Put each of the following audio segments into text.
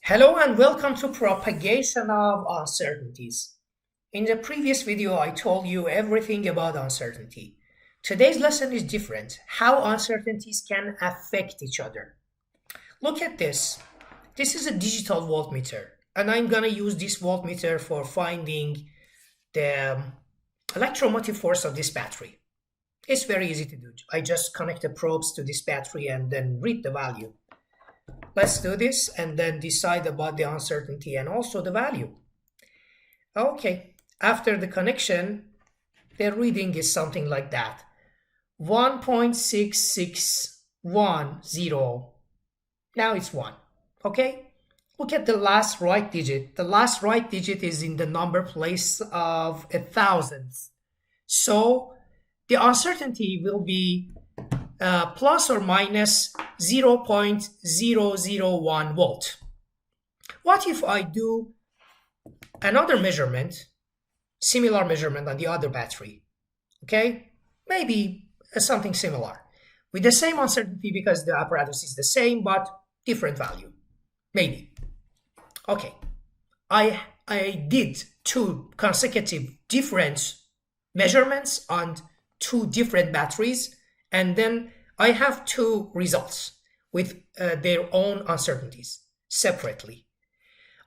Hello and welcome to Propagation of Uncertainties. In the previous video, I told you everything about uncertainty. Today's lesson is different, how uncertainties can affect each other. Look at this. This is a digital voltmeter, and I'm going to use this voltmeter for finding the electromotive force of this battery. It's very easy to do. I just connect the probes to this battery and then read the value. Let's do this and then decide about the uncertainty and also the value. Okay, after the connection, the reading is something like that. 1.6610. Now it's 1. Okay? Look at the last right digit. The last right digit is in the number place of 1,000. So the uncertainty will be plus or minus 0.001 volt. What if I do another measurement, similar measurement on the other battery? Okay, maybe something similar with the same uncertainty because the apparatus is the same but different value. Maybe. Okay, I did two consecutive different measurements on two different batteries, and then I have two results with their own uncertainties separately.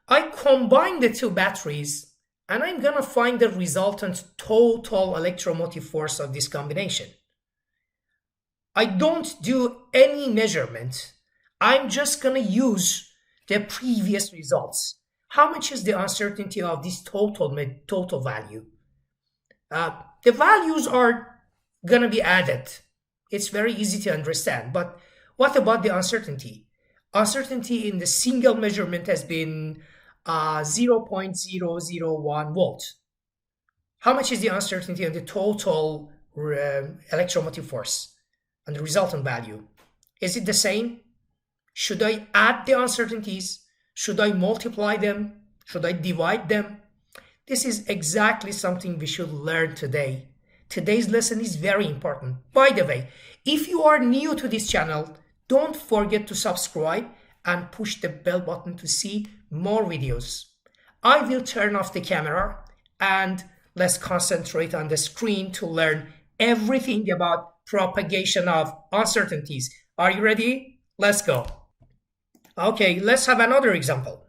I combine the two batteries and I'm going to find the resultant total electromotive force of this combination. I don't do any measurement. I'm just going to use the previous results. How much is the uncertainty of this total value? The values are going to be added. It's very easy to understand, but what about the uncertainty? Uncertainty in the single measurement has been 0.001 volt. How much is the uncertainty on the total electromotive force and the resultant value? Is it the same? Should I add the uncertainties? Should I multiply them? Should I divide them? This is exactly something we should learn today. Today's lesson is very important. By the way, if you are new to this channel, don't forget to subscribe and push the bell button to see more videos. I will turn off the camera and let's concentrate on the screen to learn everything about propagation of uncertainties. Are you ready? Let's go. Okay, let's have another example.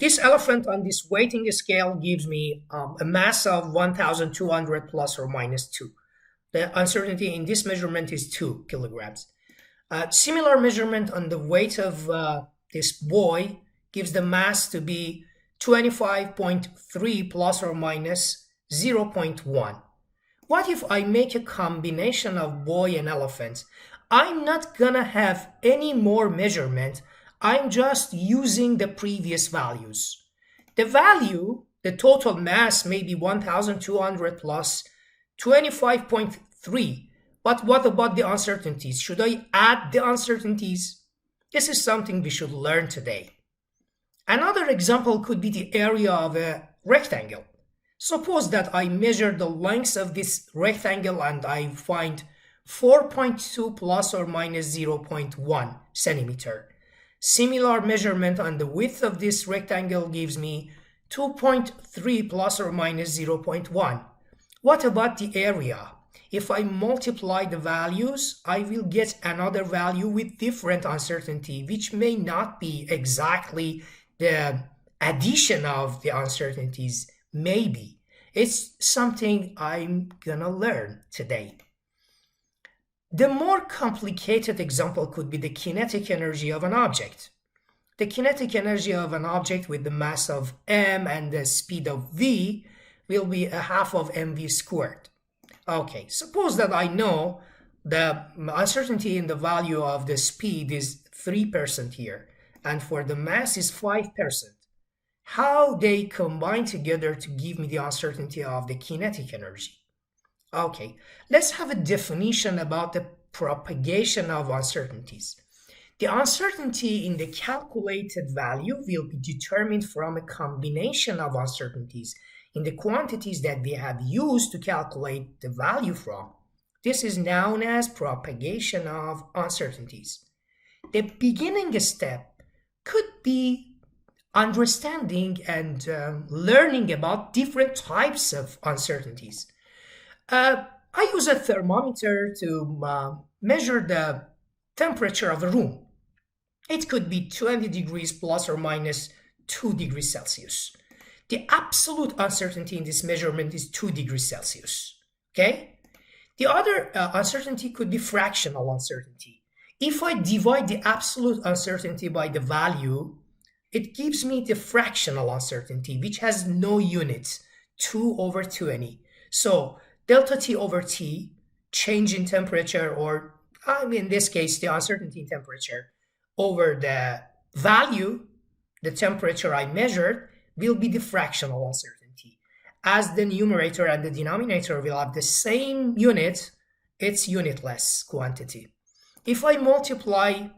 This elephant on this weighting scale gives me a mass of 1,200 plus or minus 2. The uncertainty in this measurement is 2 kilograms. Similar measurement on the weight of this boy gives the mass to be 25.3 plus or minus 0.1. What if I make a combination of boy and elephant? I'm not gonna have any more measurement. I'm just using the previous values. The value, the total mass may be 1,200 plus 25.3. But what about the uncertainties? Should I add the uncertainties? This is something we should learn today. Another example could be the area of a rectangle. Suppose that I measure the length of this rectangle and I find 4.2 plus or minus 0.1 centimeter. Similar measurement on the width of this rectangle gives me 2.3 plus or minus 0.1. What about the area? If I multiply the values, I will get another value with different uncertainty, which may not be exactly the addition of the uncertainties. Maybe. It's something I'm gonna learn today. The more complicated example could be the kinetic energy of an object. The kinetic energy of an object with the mass of m and the speed of v will be a half of mv squared. Okay, suppose that I know the uncertainty in the value of the speed is 3% here, and for the mass is 5%. How they combine together to give me the uncertainty of the kinetic energy? Okay, let's have a definition about the propagation of uncertainties. The uncertainty in the calculated value will be determined from a combination of uncertainties in the quantities that we have used to calculate the value from. This is known as propagation of uncertainties. The beginning step could be understanding and learning about different types of uncertainties. I use a thermometer to measure the temperature of a room. It could be 20 degrees plus or minus 2 degrees Celsius. The absolute uncertainty in this measurement is 2 degrees Celsius. Okay? The other uncertainty could be fractional uncertainty. If I divide the absolute uncertainty by the value, it gives me the fractional uncertainty, which has no units, 2 over 20. So delta T over T, change in temperature, or in this case, the uncertainty in temperature, over the value, the temperature I measured, will be the fractional uncertainty. As the numerator and the denominator will have the same unit, it's unitless quantity. If I multiply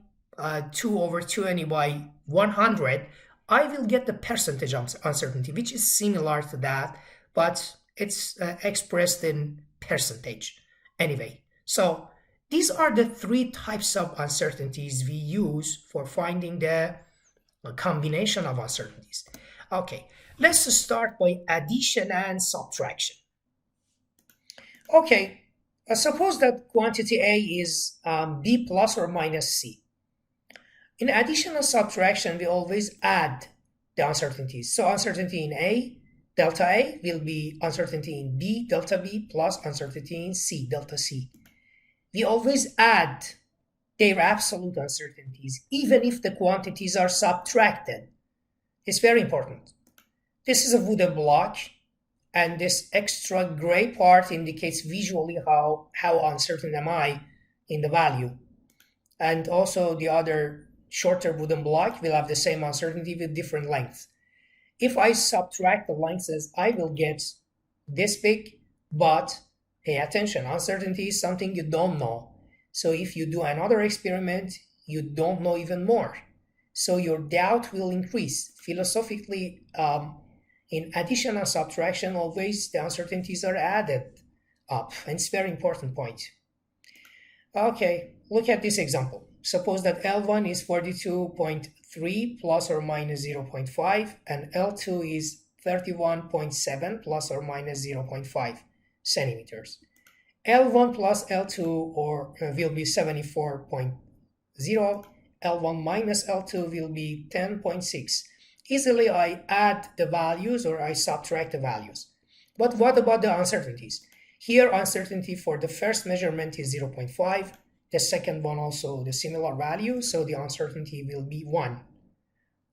2 over 20 by 100, I will get the percentage uncertainty, which is similar to that, but it's expressed in percentage. Anyway, so these are the three types of uncertainties we use for finding the combination of uncertainties. Okay, let's start by addition and subtraction. Okay, suppose that quantity A is B plus or minus C. In addition and subtraction, we always add the uncertainties. So uncertainty in A, delta A, will be uncertainty in B, delta B, plus uncertainty in C, delta C. We always add their absolute uncertainties, even if the quantities are subtracted. It's very important. This is a wooden block, and this extra gray part indicates visually how uncertain am I in the value. And also the other shorter wooden block will have the same uncertainty with different lengths. If I subtract the lengths, I will get this big, but pay attention, uncertainty is something you don't know. So if you do another experiment, you don't know even more. So your doubt will increase. Philosophically, in addition and subtraction, always the uncertainties are added up. And it's a very important point. Okay, look at this example. Suppose that L1 is 42.3 plus or minus 0.5 and L2 is 31.7 plus or minus 0.5 centimeters. L1 plus L2 will be 74.0. L1 minus L2 will be 10.6. Easily I add the values or I subtract the values. But what about the uncertainties? Here uncertainty for the first measurement is 0.5. The second one also the similar value, so the uncertainty will be 1.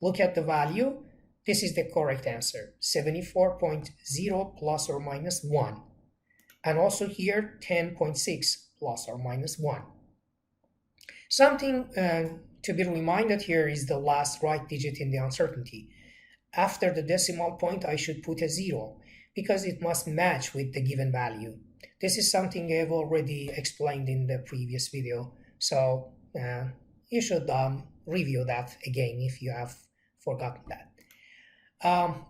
Look at the value. This is the correct answer, 74.0 plus or minus 1. And also here 10.6 plus or minus 1. Something to be reminded here is the last right digit in the uncertainty. After the decimal point, I should put a 0 because it must match with the given value. This is something I've already explained in the previous video, so you should review that again if you have forgotten that.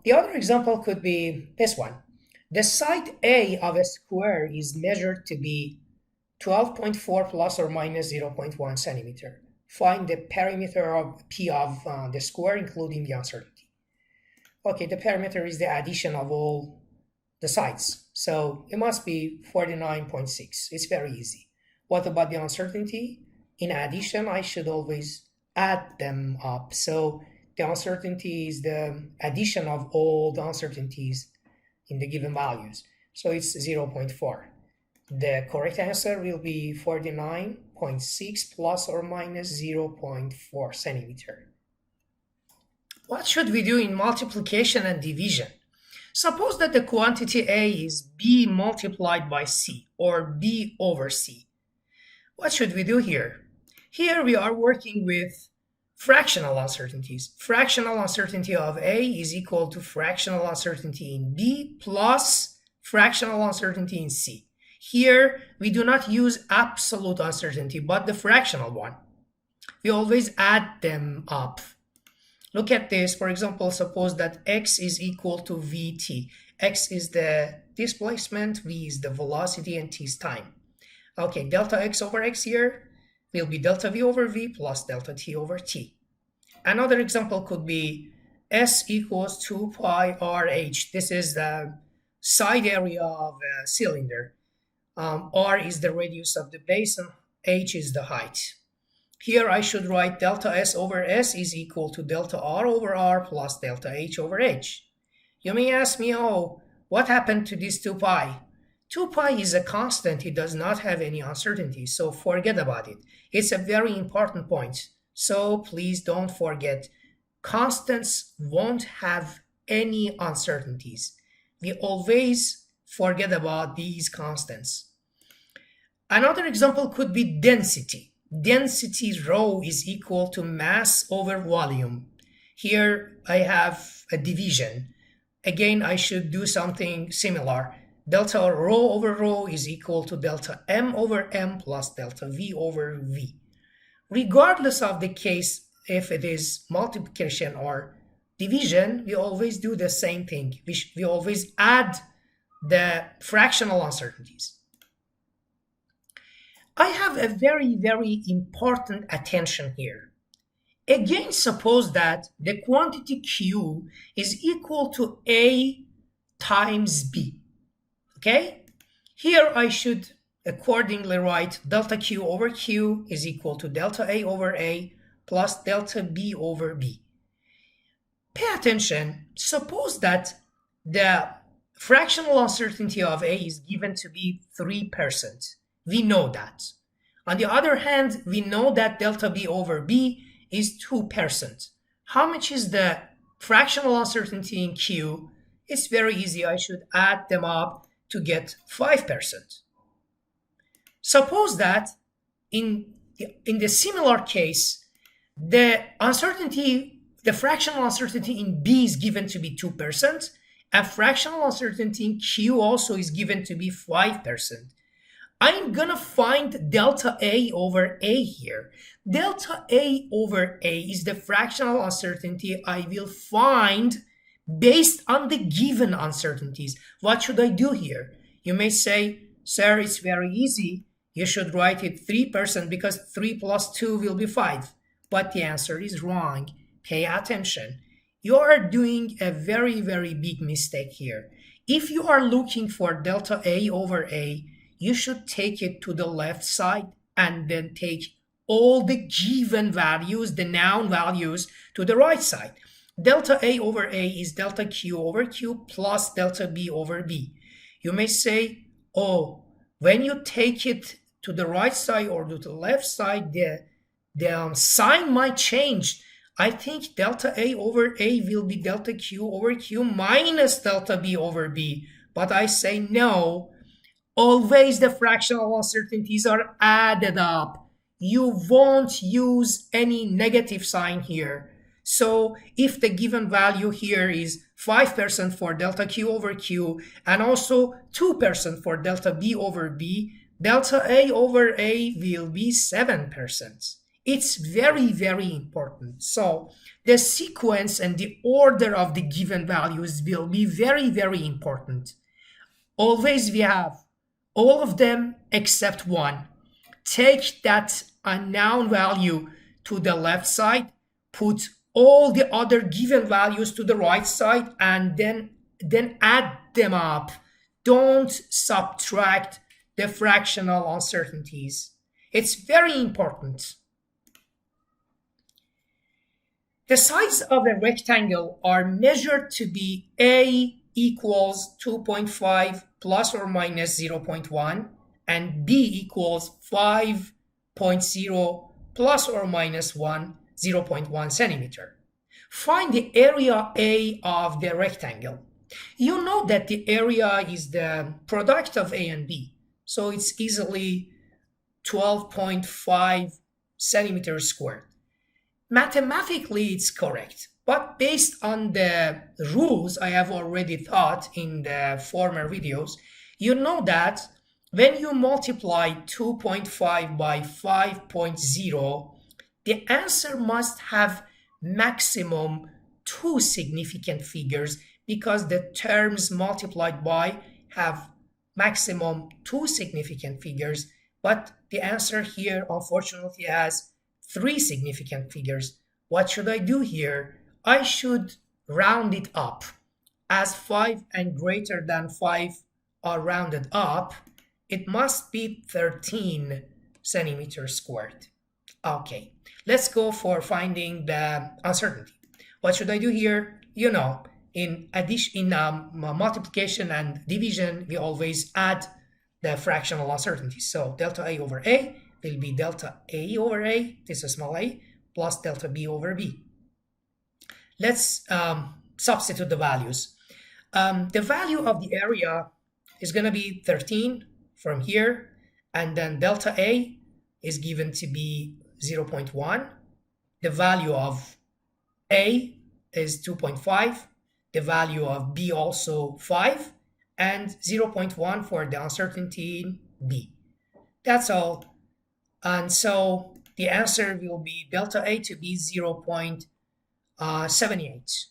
The other example could be this one. The side A of a square is measured to be 12.4 plus or minus 0.1 centimeter. Find the perimeter of P of the square, including the uncertainty. Okay, the perimeter is the addition of all the sides. So it must be 49.6. It's very easy. What about the uncertainty? In addition, I should always add them up. So the uncertainty is the addition of all the uncertainties in the given values. So it's 0.4. The correct answer will be 49.6 plus or minus 0.4 centimeter. What should we do in multiplication and division? Suppose that the quantity A is B multiplied by C, or B over C. What should we do here? Here we are working with fractional uncertainties. Fractional uncertainty of A is equal to fractional uncertainty in B plus fractional uncertainty in C. Here we do not use absolute uncertainty, but the fractional one. We always add them up. Look at this. For example, suppose that x is equal to vt. X is the displacement, v is the velocity, and t is time. Okay, delta x over x here will be delta v over v plus delta t over t. Another example could be S equals 2 pi RH. This is the side area of a cylinder. R is the radius of the base and H is the height. Here I should write delta S over S is equal to delta R over R plus delta H over H. You may ask me, oh, what happened to this 2 pi? 2 pi is a constant. It does not have any uncertainty, so forget about it. It's a very important point, so please don't forget. Constants won't have any uncertainties. We always forget about these constants. Another example could be density. Density rho is equal to mass over volume. Here I have a division. Again, I should do something similar. Delta rho over rho is equal to delta m over m plus delta v over v. Regardless of the case, if it is multiplication or division, we always do the same thing. We always add the fractional uncertainties. I have a very, very important attention here. Again, suppose that the quantity Q is equal to A times B. Okay? Here I should accordingly write delta Q over Q is equal to delta A over A plus delta B over B. Pay attention. Suppose that the fractional uncertainty of A is given to be 3%. We know that. On the other hand, we know that delta B over B is 2%. How much is the fractional uncertainty in Q? It's very easy. I should add them up to get 5%. Suppose that in the similar case, the fractional uncertainty in B is given to be 2%, and fractional uncertainty in Q also is given to be 5%. I'm gonna find delta A over A here. Delta A over A is the fractional uncertainty I will find based on the given uncertainties. What should I do here? You may say, sir, it's very easy. You should write it 3% because 3 plus 2 will be 5. But the answer is wrong. Pay attention. You are doing a very, very big mistake here. If you are looking for delta A over A, you should take it to the left side and then take all the given values, the noun values, to the right side. Delta A over A is delta Q over Q plus delta B over B. You may say, oh, when you take it to the right side or to the left side, the sign might change. I think delta A over A will be delta Q over Q minus delta B over B. But I say no. Always the fractional uncertainties are added up. You won't use any negative sign here. So if the given value here is 5% for delta Q over Q and also 2% for delta B over B, delta A over A will be 7%. It's very, very important. So the sequence and the order of the given values will be very, very important. Always we have all of them except one. Take that unknown value to the left side, put all the other given values to the right side, and then add them up. Don't subtract the fractional uncertainties. It's very important. The sides of a rectangle are measured to be A equals 2.5 plus or minus 0.1 and B equals 5.0 plus or minus 0.1 centimeter. Find the area A of the rectangle. You know that the area is the product of A and B, so it's easily 12.5 centimeters squared. Mathematically, it's correct, but based on the rules I have already taught in the former videos, you know that when you multiply 2.5 by 5.0, the answer must have maximum 2 significant figures because the terms multiplied by have maximum 2 significant figures, but the answer here unfortunately has 3 significant figures. What should I do here? I should round it up. As 5 and greater than 5 are rounded up, it must be 13 centimeters squared. Okay, let's go for finding the uncertainty. What should I do here? You know, in addition, in multiplication and division, we always add the fractional uncertainty. So delta A over A will be delta A over A, this is small a, plus delta B over B. Let's substitute the values. The value of the area is going to be 13 from here, and then delta A is given to be 0.1. The value of A is 2.5. The value of B also 5, and 0.1 for the uncertainty in B. That's all. And so the answer will be delta A to be 0.78.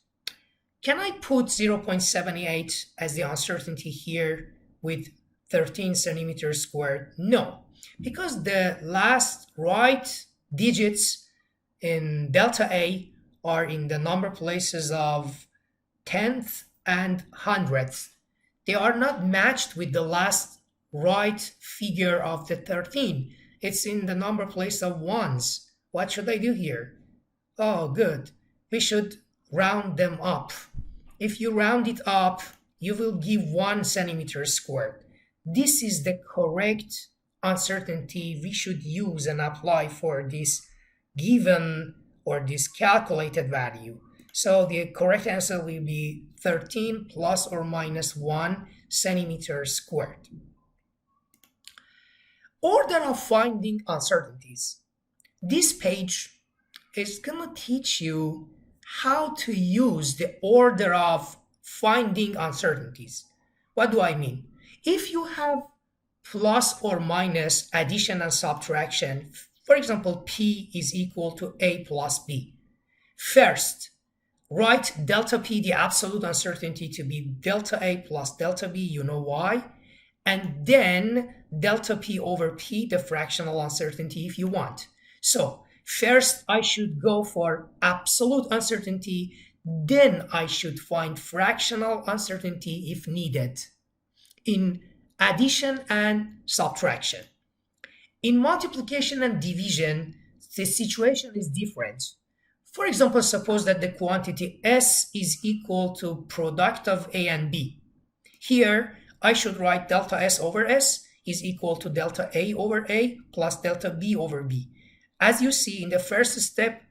Can I put 0.78 as the uncertainty here with 13 centimeters squared? No, because the last right digits in delta A are in the number places of tenth and hundredth. They are not matched with the last right figure of the 13. It's in the number place of ones. What should I do here? Oh, good. We should round them up. If you round it up, you will give 1 centimeter squared. This is the correct uncertainty we should use and apply for this given or this calculated value. So the correct answer will be 13 plus or minus 1 centimeter squared. Order of finding uncertainties. This page is going to teach you how to use the order of finding uncertainties. What do I mean? If you have plus or minus addition and subtraction, for example, P is equal to A plus B. First, write delta P, the absolute uncertainty, to be delta A plus delta B, you know why? And then delta P over P, the fractional uncertainty if you want. So first I should go for absolute uncertainty, then I should find fractional uncertainty if needed in addition and subtraction. In multiplication and division, the situation is different. For example, suppose that the quantity S is equal to product of A and B. Here, I should write delta S over S is equal to delta A over A plus delta B over B. As you see in the first step,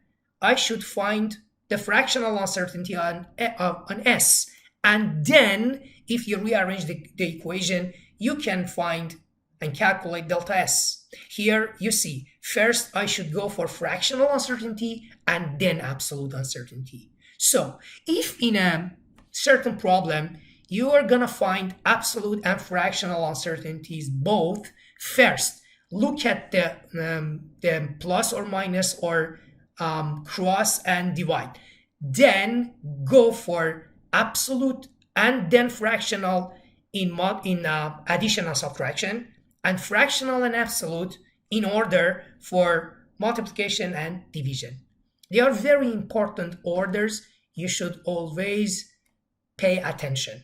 I should find the fractional uncertainty on S. And then, if you rearrange the equation, you can find and calculate delta S. Here you see, first I should go for fractional uncertainty and then absolute uncertainty. So if in a certain problem, you are going to find absolute and fractional uncertainties both, first, look at the plus or minus or cross and divide. Then go for absolute and then fractional in addition and subtraction, and fractional and absolute in order for multiplication and division. They are very important orders. You should always pay attention.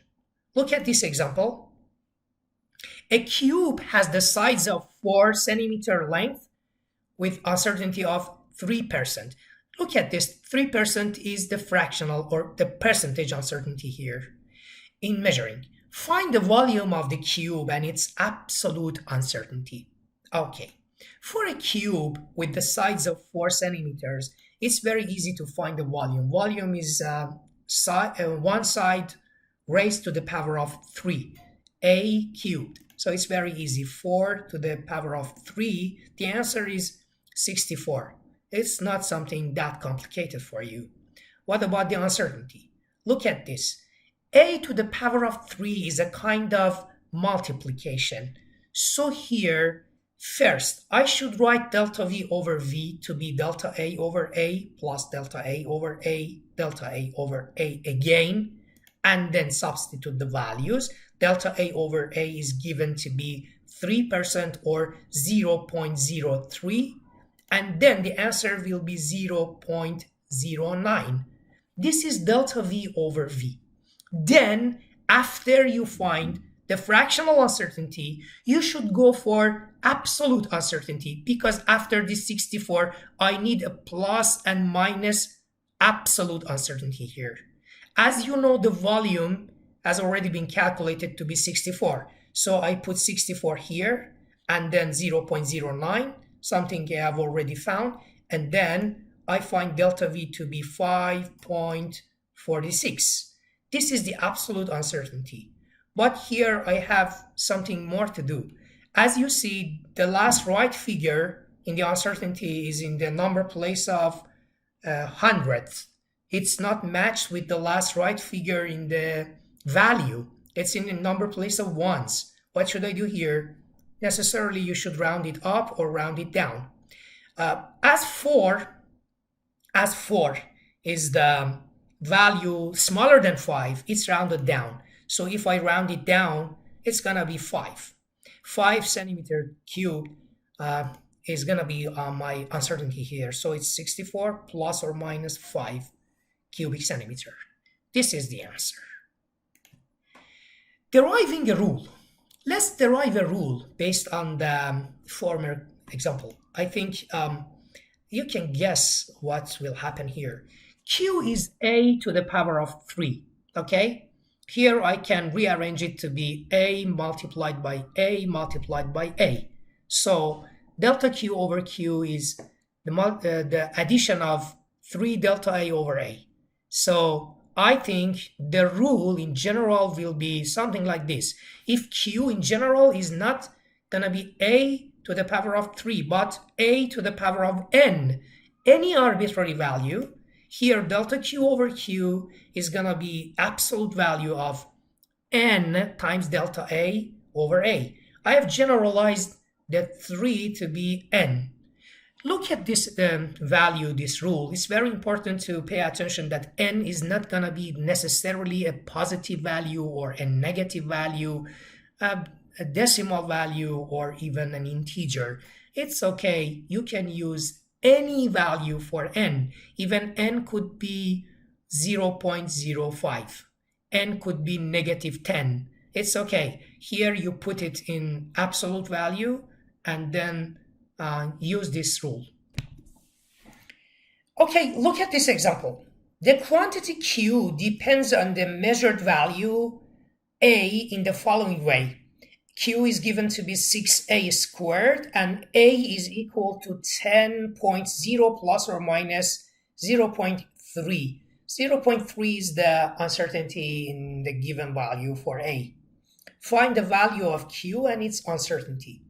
Look at this example. A cube has the size of 4 centimeter length with uncertainty of 3%. Look at this, 3% is the fractional or the percentage uncertainty here in measuring. Find the volume of the cube and its absolute uncertainty. Okay, for a cube with the size of 4 centimeters, it's very easy to find the volume. Volume is one side raised to the power of 3, a cubed. So it's very easy, 4 to the power of 3. The answer is 64. It's not something that complicated for you. What about the uncertainty? Look at this. A to the power of 3 is a kind of multiplication. So here, first, I should write delta V over V to be delta A over A plus delta A over A, delta A over A again, and then substitute the values. Delta A over A is given to be 3% or 0.03, and then the answer will be 0.09. This is delta V over V. Then, after you find the fractional uncertainty, you should go for absolute uncertainty, because after this 64, I need a plus and minus absolute uncertainty here. As you know, the volume has already been calculated to be 64. So I put 64 here and then 0.09, something I have already found. And then I find delta V to be 5.46. This is the absolute uncertainty. But here I have something more to do. As you see, the last right figure in the uncertainty is in the number place of hundredth. It's not matched with the last right figure in the value. It's in the number place of ones. What should I do here? Necessarily, you should round it up or round it down. As 4 is the value smaller than 5, it's rounded down. So if I round it down, it's gonna be 5. 5 centimeter cubed is gonna be my uncertainty here. So it's 64 plus or minus 5 cubic centimeter. This is the answer. Deriving a rule. Let's derive a rule based on the former example. I think you can guess what will happen here. Q is a to the power of 3, okay? Here I can rearrange it to be a multiplied by a multiplied by a. So delta Q over Q is the addition of 3 delta A over A. So I think the rule in general will be something like this. If Q in general is not going to be A to the power of 3, but A to the power of n, any arbitrary value, here delta Q over Q is going to be absolute value of n times delta A over A. I have generalized the 3 to be n. Look at this value, this rule. It's very important to pay attention that n is not going to be necessarily a positive value or a negative value, a decimal value, or even an integer. It's okay. You can use any value for n. Even n could be 0.05. N could be negative 10. It's okay. Here you put it in absolute value and then use this rule. Okay, look at this example. The quantity Q depends on the measured value A in the following way. Q is given to be 6A squared and A is equal to 10.0 plus or minus 0.3. 0.3 is the uncertainty in the given value for A. Find the value of Q and its uncertainty.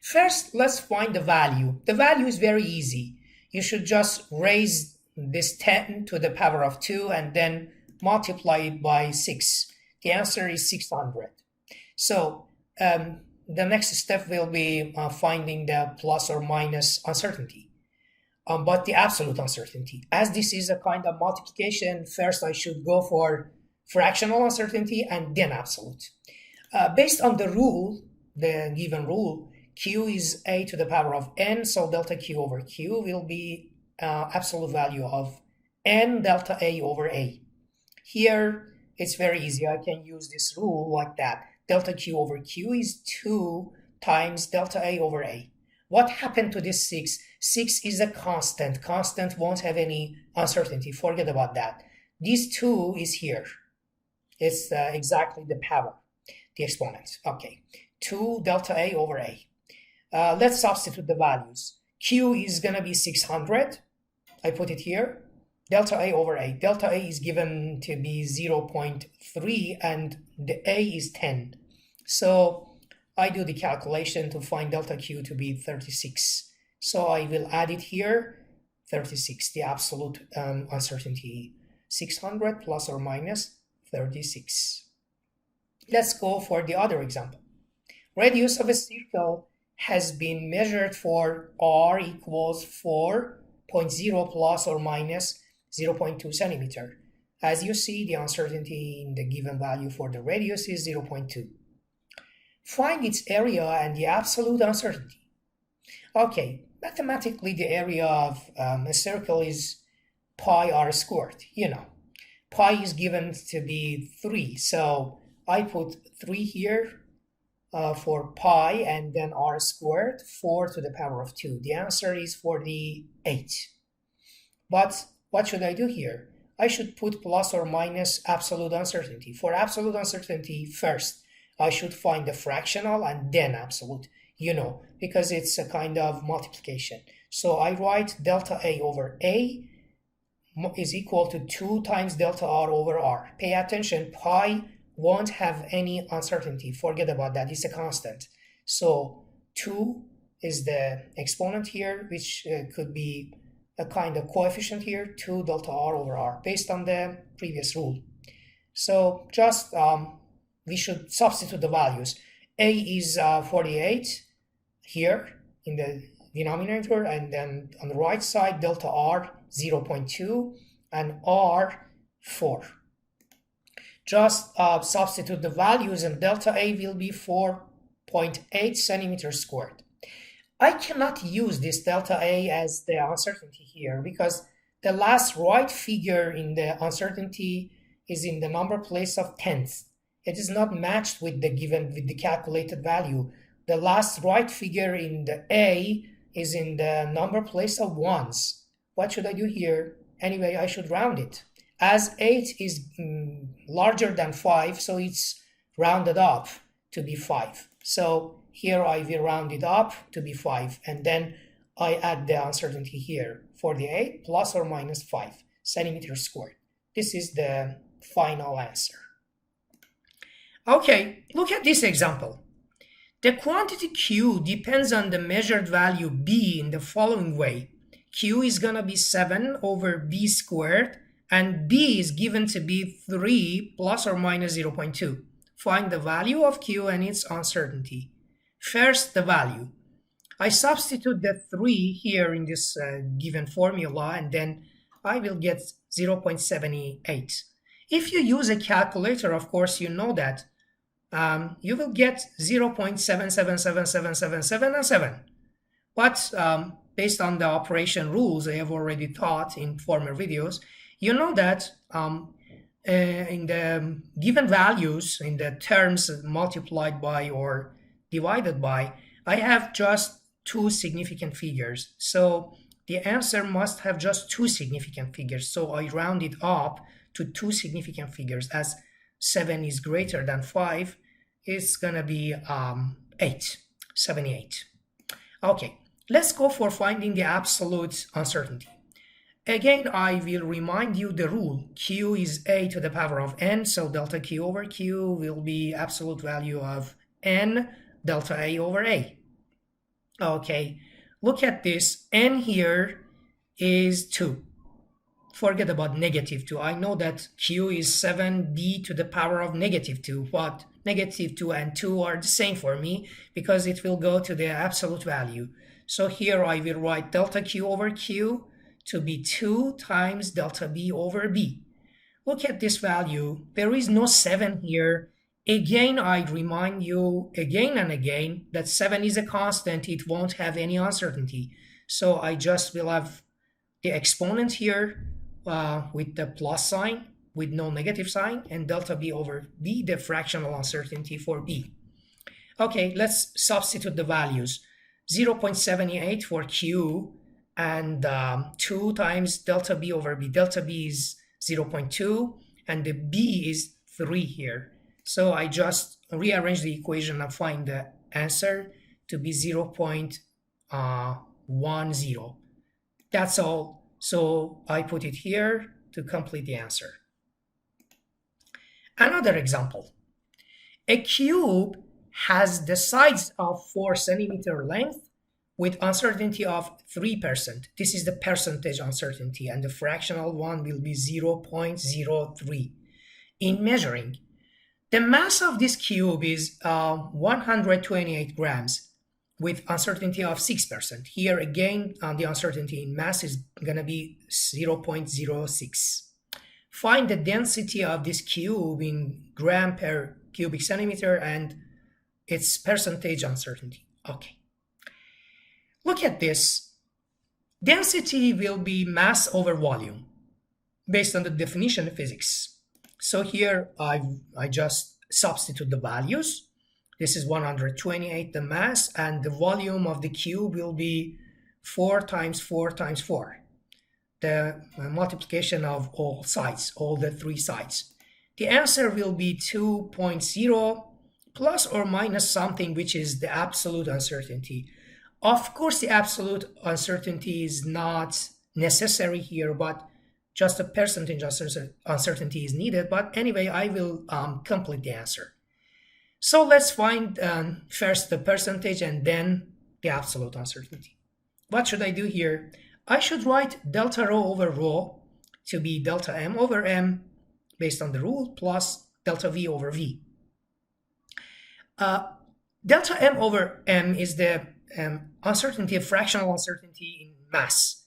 First, let's find the value. The value is very easy. You should just raise this 10 to the power of 2 and then multiply it by 6. The answer is 600. So the next step will be finding the plus or minus uncertainty, but the absolute uncertainty. As this is a kind of multiplication, first I should go for fractional uncertainty and then absolute. Based on the rule, the given rule, Q is A to the power of n, so delta Q over Q will be absolute value of n delta A over A. Here, it's very easy. I can use this rule like that. Delta Q over Q is 2 times delta A over A. What happened to this 6? 6 is a constant. Constant won't have any uncertainty. Forget about that. This 2 is here. It's exactly the power, the exponent. Okay, 2 delta A over A. Let's substitute the values. Q is going to be 600. I put it here. Delta A over A. Delta A is given to be 0.3 and the A is 10. So I do the calculation to find delta Q to be 36. So I will add it here, 36, the absolute uncertainty, 600 plus or minus 36. Let's go for the other example. Radius of a circle has been measured for r equals 4.0 plus or minus 0.2 centimeter. As you see, the uncertainty in the given value for the radius is 0.2. Find its area and the absolute uncertainty. Okay, mathematically the area of a circle is pi r squared, you know. pi is given to be 3. So I put 3 here for pi, and then r squared, 4 to the power of 2. The answer is 48. But what should I do here? I should put plus or minus absolute uncertainty. For absolute uncertainty, first, I should find the fractional and then absolute, because it's a kind of multiplication. So I write delta A over A is equal to 2 times delta R over R. Pay attention, pi won't have any uncertainty. Forget about that, it's a constant. So 2 is the exponent here, which could be a kind of coefficient here, 2 delta R over R, based on the previous rule. So just we should substitute the values. A is 48 here in the denominator, and then on the right side, delta R 0.2 and R 4. Just substitute the values, and delta A will be 4.8 centimeters squared. I cannot use this delta A as the uncertainty here because the last right figure in the uncertainty is in the number place of tenths. It is not matched with the calculated value. The last right figure in the A is in the number place of ones. What should I do here? Anyway, I should round it. As 8 is larger than 5, so it's rounded up to be 5. So here I will round it up to be 5, and then I add the uncertainty here. 48 plus or minus 5 centimeters squared. This is the final answer. Okay, look at this example. The quantity Q depends on the measured value B in the following way. Q is going to be 7 over B squared, and B is given to be 3 plus or minus 0.2. Find the value of Q and its uncertainty. First, the value. I substitute the 3 here in this given formula, and then I will get 0.78. If you use a calculator, of course, you know that you will get 0.777777 and 7. But based on the operation rules I have already taught in former videos, you know that in the given values, in the terms multiplied by or divided by, I have just 2 significant figures. So the answer must have just 2 significant figures. So I round it up to 2 significant figures. As 7 is greater than 5, it's going to be 78. Okay, let's go for finding the absolute uncertainty. Again, I will remind you the rule. Q is A to the power of n, so delta Q over Q will be absolute value of n delta A over A. Okay, look at this. N here is 2. Forget about negative 2. I know that Q is 7b to the power of negative 2, but negative 2 and 2 are the same for me because it will go to the absolute value. So here I will write delta Q over Q to be 2 times delta B over B. Look at this value. There is no 7 here. Again, I remind you again and again that 7 is a constant. It won't have any uncertainty. So I just will have the exponent here with the plus sign, with no negative sign, and delta B over B, the fractional uncertainty for B. Okay, let's substitute the values. 0.78 for Q and 2 times delta B over B. Delta B is 0.2 and the B is 3 here. So I just rearrange the equation and find the answer to be 0.10. That's all. So I put it here to complete the answer. Another example. A cube has the sides of 4 centimeter length with uncertainty of 3%. This is the percentage uncertainty, and the fractional one will be 0.03. In measuring, the mass of this cube is 128 grams with uncertainty of 6%. Here again, the uncertainty in mass is going to be 0.06. Find the density of this cube in gram per cubic centimeter and its percentage uncertainty. Okay. Look at this. Density will be mass over volume. based on the definition of physics. So here I just substitute the values. This is 128 the mass, and the volume of the cube will be 4 times 4 times 4. The multiplication of all sides, all the 3 sides. The answer will be 2.0 plus or minus something, which is the absolute uncertainty. Of course, the absolute uncertainty is not necessary here, but just a percentage uncertainty is needed. But anyway, I will complete the answer. So let's find first the percentage and then the absolute uncertainty. What should I do here? I should write delta rho over rho to be delta m over m based on the rule plus delta v over v. Delta m over m is the uncertainty, fractional uncertainty in mass.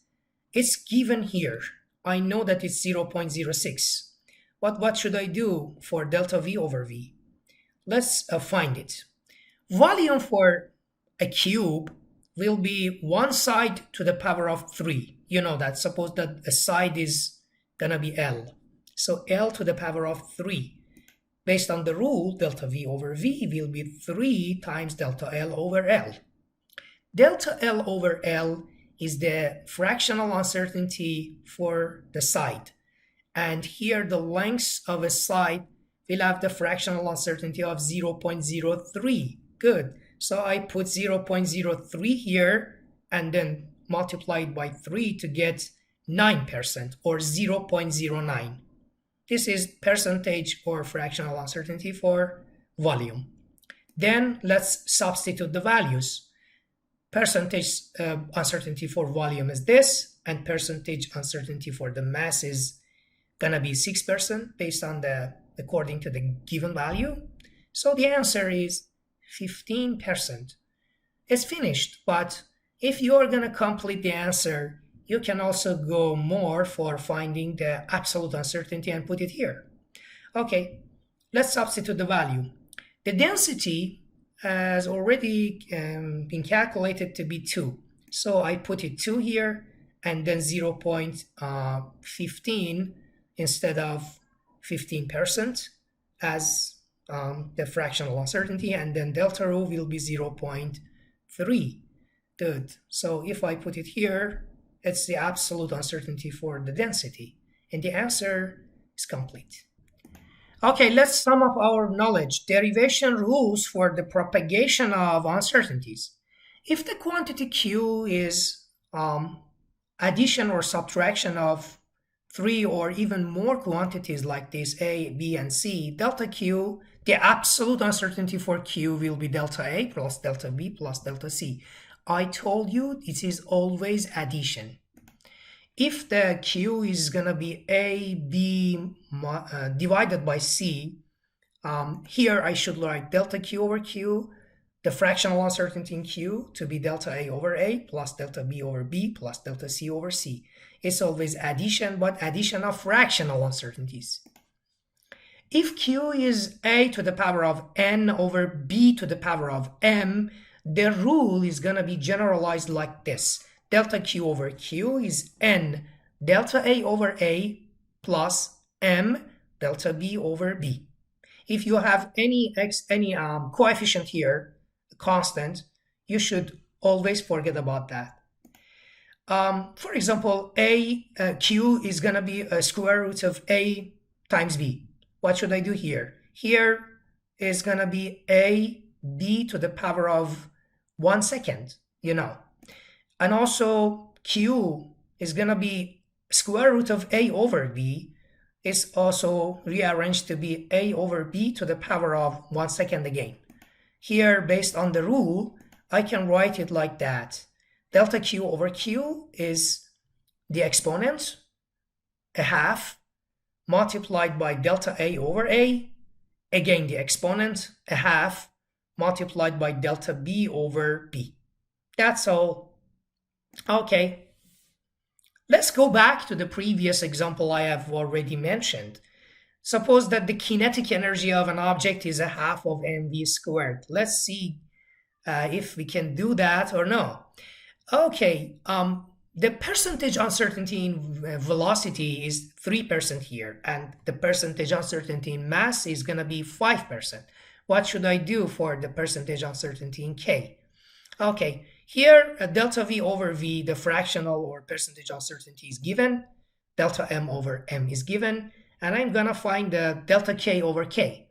It's given here. I know that it's 0.06. But what should I do for delta v over v? Let's find it. Volume for a cube will be one side to the power of 3. You know that. Suppose that a side is going to be L. So L to the power of 3. Based on the rule, delta V over V will be 3 times delta L over L. Delta L over L is the fractional uncertainty for the side. And here the length of a side will have the fractional uncertainty of 0.03. Good. So I put 0.03 here and then multiply it by 3 to get 9% or 0.09. This is percentage or fractional uncertainty for volume. Then let's substitute the values. Percentage uncertainty for volume is this, and percentage uncertainty for the mass is gonna be 6% based on according to the given value. So the answer is 15%. It's finished, but if you're gonna complete the answer, you can also go more for finding the absolute uncertainty and put it here. Okay, let's substitute the value. The density has already been calculated to be 2. So I put it 2 here and then 0.15 instead of 15% as the fractional uncertainty, and then delta rho will be 0.3. Good. So if I put it here, it's the absolute uncertainty for the density, and the answer is complete. Okay, let's sum up our knowledge. Derivation rules for the propagation of uncertainties. If the quantity Q is addition or subtraction of 3 or even more quantities like this, A, B, and C, delta Q, the absolute uncertainty for Q will be delta A plus delta B plus delta C. I told you it is always addition. If the Q is going to be A, B divided by C, here I should write delta Q over Q, the fractional uncertainty in Q to be delta A over A plus delta B over B plus delta C over C. It's always addition, but addition of fractional uncertainties. If Q is A to the power of N over B to the power of M, the rule is going to be generalized like this. Delta Q over Q is N delta A over A plus M delta B over B. If you have any coefficient here, constant, you should always forget about that. For example, Q is going to be a square root of A times B. What should I do here? Here is going to be A B to the power of 1 second, you know. And also Q is going to be square root of A over B. It's also rearranged to be A over B to the power of 1 second again. Here, based on the rule, I can write it like that. Delta Q over Q is the exponent, a half, multiplied by delta A over A, again the exponent, a half, multiplied by delta B over B. That's all. Okay. Let's go back to the previous example I have already mentioned. Suppose that the kinetic energy of an object is a half of mv squared. Let's see if we can do that or no. Okay, the percentage uncertainty in velocity is 3% here, and the percentage uncertainty in mass is going to be 5%. What should I do for the percentage uncertainty in k? Okay, here delta v over v, the fractional or percentage uncertainty is given, delta m over m is given, and I'm going to find the delta k over k.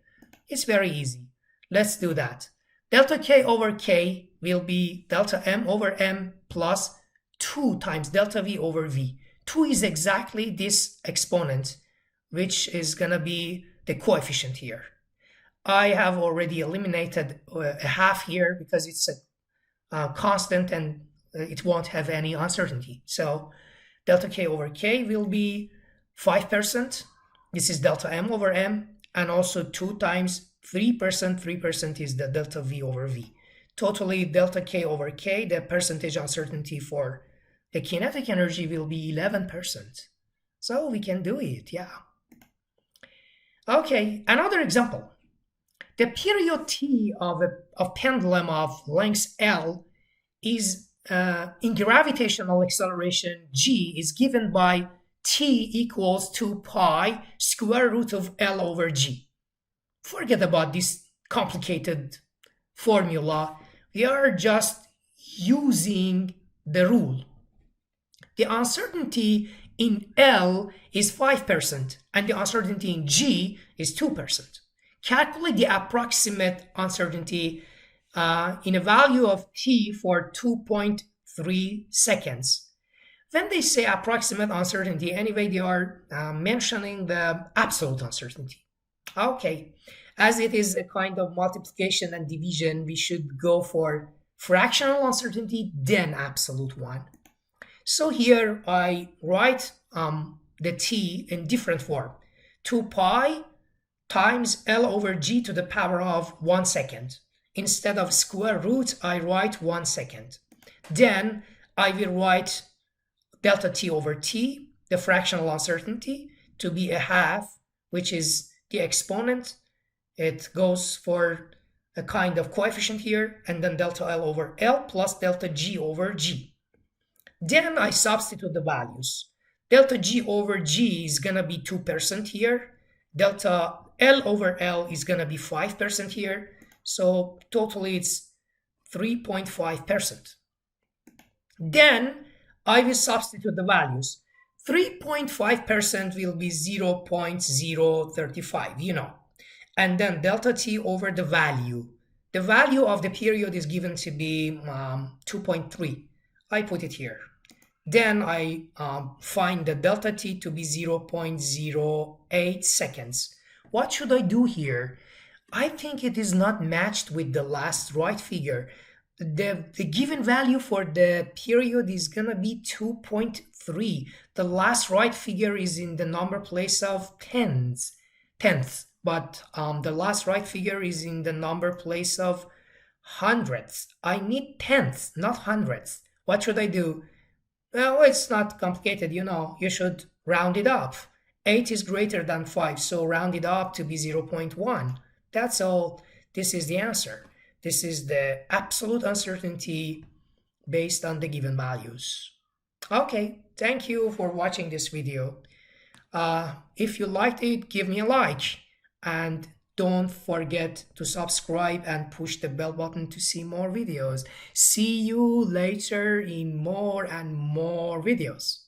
It's very easy. Let's do that. Delta k over k will be delta m over m plus 2 times delta v over v. 2 is exactly this exponent, which is going to be the coefficient here. I have already eliminated a half here because it's a constant and it won't have any uncertainty. So delta k over k will be 5%. This is delta m over m, and also 2 times 3%. 3% is the delta v over v. Totally delta k over k, the percentage uncertainty for the kinetic energy will be 11%. So we can do it, yeah. Okay, another example. The period t of a pendulum of length L is in gravitational acceleration g is given by t equals 2 pi square root of L over g. Forget about this complicated formula. We are just using the rule. The uncertainty in L is 5% and the uncertainty in G is 2%. Calculate the approximate uncertainty in a value of t for 2.3 seconds. When they say approximate uncertainty, anyway, they are mentioning the absolute uncertainty. Okay, as it is a kind of multiplication and division, we should go for fractional uncertainty, then absolute one. So here I write the t in different form. 2 pi times L over g to the power of 1 second. Instead of square root, I write 1 second. Then I will write delta t over t, the fractional uncertainty, to be a half, which is the exponent. It goes for a kind of coefficient here, and then delta L over L plus delta g over g. Then I substitute the values. Delta g over g is going to be 2% here. Delta L over L is going to be 5% here. So totally it's 3.5%. Then I will substitute the values. 3.5% will be 0.035, you know. And then delta t over the value. The value of the period is given to be 2.3. I put it here. Then I find the delta t to be 0.08 seconds. What should I do here? I think it is not matched with the last right figure. The given value for the period is going to be 2.3. The last right figure is in the number place of tenths. But the last right figure is in the number place of hundredths. I need tenths, not hundredths. What should I do? Well, it's not complicated, you know. You should round it up. 8 is greater than 5, so round it up to be 0.1. That's all. This is the answer. This is the absolute uncertainty based on the given values. Okay, thank you for watching this video. If you liked it, give me a like. And don't forget to subscribe and push the bell button to see more videos. See you later in more and more videos.